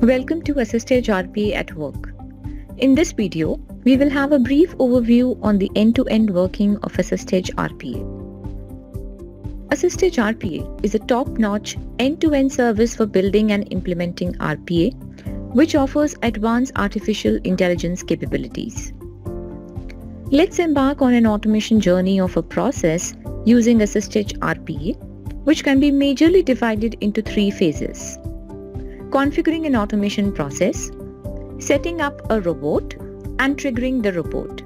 Welcome to AssistEdge RPA at work. In this video, we will have a brief overview on the end-to-end working of AssistEdge RPA. AssistEdge RPA is a top-notch end-to-end service for building and implementing RPA, which offers advanced artificial intelligence capabilities. Let's embark on an automation journey of a process using AssistEdge RPA, which can be majorly divided into three phases: configuring an automation process, setting up a robot, and triggering the robot.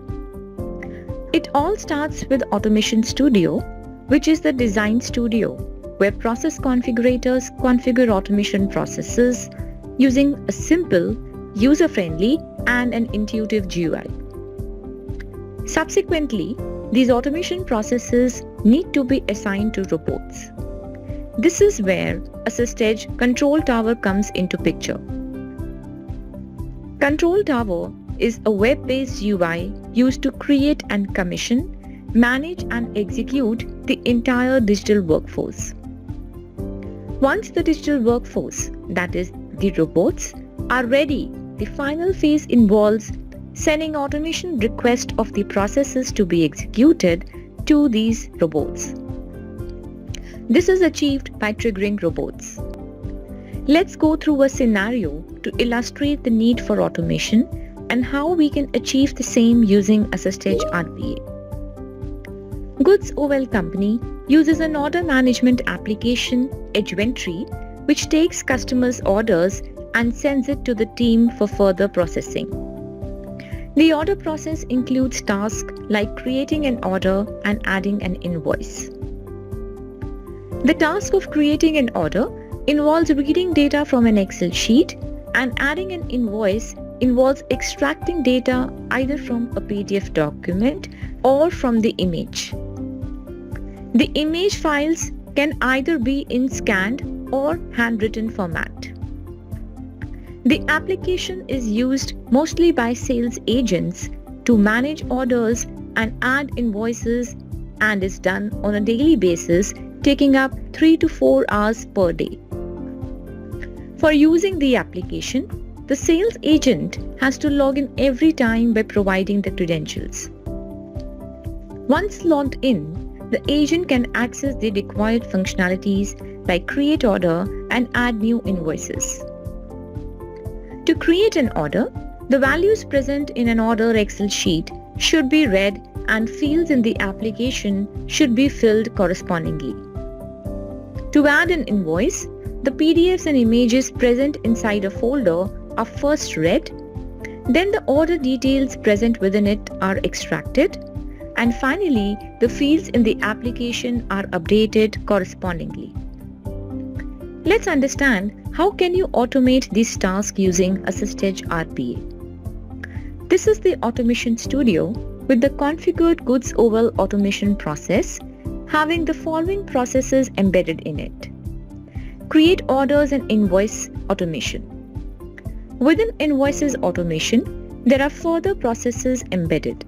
It all starts with Automation Studio, which is the design studio where process configurators configure automation processes using a simple, user-friendly, and an intuitive GUI. Subsequently, these automation processes need to be assigned to robots. This is where AssistEdge Control Tower comes into picture. Control Tower is a web-based UI used to create and commission, manage and execute the entire digital workforce. Once the digital workforce, that is, the robots, are ready, the final phase involves sending automation requests of the processes to be executed to these robots. This is achieved by triggering robots. Let's go through a scenario to illustrate the need for automation and how we can achieve the same using AssistEdge RPA. Goods OL Company uses an order management application, EdgeVerve, which takes customers' orders and sends it to the team for further processing. The order process includes tasks like creating an order and adding an invoice. The task of creating an order involves reading data from an Excel sheet, and adding an invoice involves extracting data either from a PDF document or from the image. The image files can either be in scanned or handwritten format. The application is used mostly by sales agents to manage orders and add invoices, and is done on a daily basis, taking up 3 to 4 hours per day. For using the application, the sales agent has to log in every time by providing the credentials. Once logged in, the agent can access the required functionalities like create order and add new invoices. To create an order, the values present in an order Excel sheet should be read and fields in the application should be filled correspondingly. To add an invoice, the PDFs and images present inside a folder are first read, then the order details present within it are extracted, and finally the fields in the application are updated correspondingly. Let's understand how can you automate this task using AssistEdge RPA. This is the Automation Studio with the configured Goods OL automation process having the following processes embedded in it. Create orders and invoice automation. Within invoices automation, there are further processes embedded.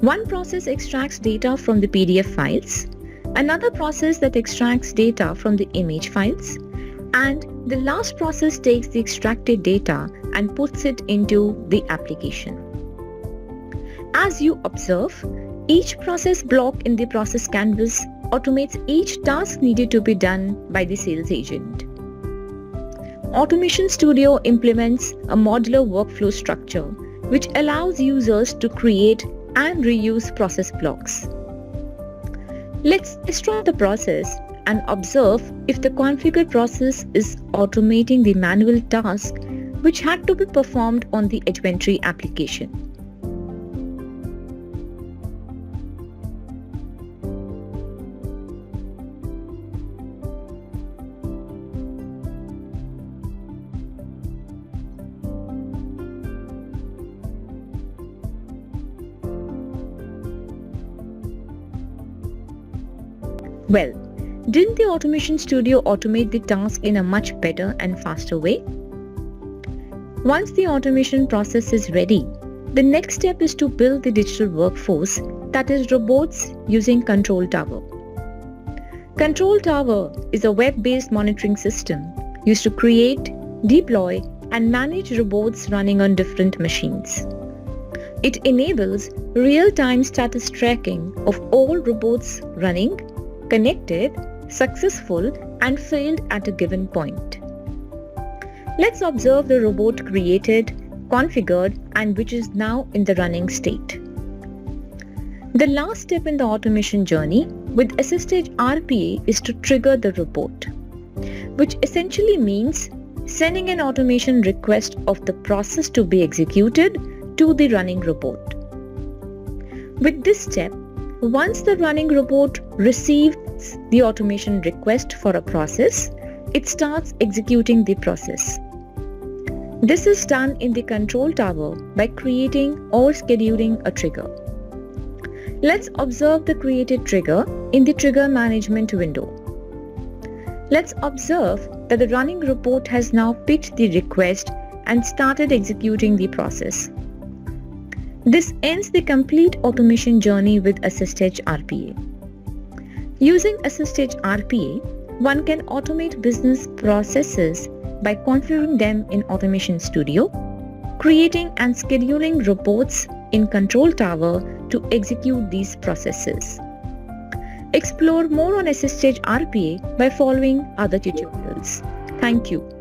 One process extracts data from the PDF files, another process that extracts data from the image files, and the last process takes the extracted data and puts it into the application. As you observe, each process block in the process canvas automates each task needed to be done by the sales agent. Automation Studio implements a modular workflow structure which allows users to create and reuse process blocks. Let's extract the process and observe if the configured process is automating the manual task which had to be performed on the EdgeVerve application. Well, didn't the Automation Studio automate the task in a much better and faster way? Once the automation process is ready, the next step is to build the digital workforce, that is robots, using Control Tower. Control Tower is a web-based monitoring system used to create, deploy, and manage robots running on different machines. It enables real-time status tracking of all robots running, connected, successful, and failed at a given point. Let's observe the robot created, configured, and which is now in the running state. The last step in the automation journey with AssistEdge RPA is to trigger the robot, which essentially means sending an automation request of the process to be executed to the running robot. With this step, once the running robot receives the automation request for a process, it starts executing the process. This is done in the control tower by creating or scheduling a trigger. Let's observe the created trigger in the trigger management window. Let's observe that the running robot has now picked the request and started executing the process. This ends the complete automation journey with AssistEdge RPA. Using AssistEdge RPA, one can automate business processes by configuring them in Automation Studio, creating and scheduling robots in Control Tower to execute these processes. Explore more on AssistEdge RPA by following other tutorials. Thank you.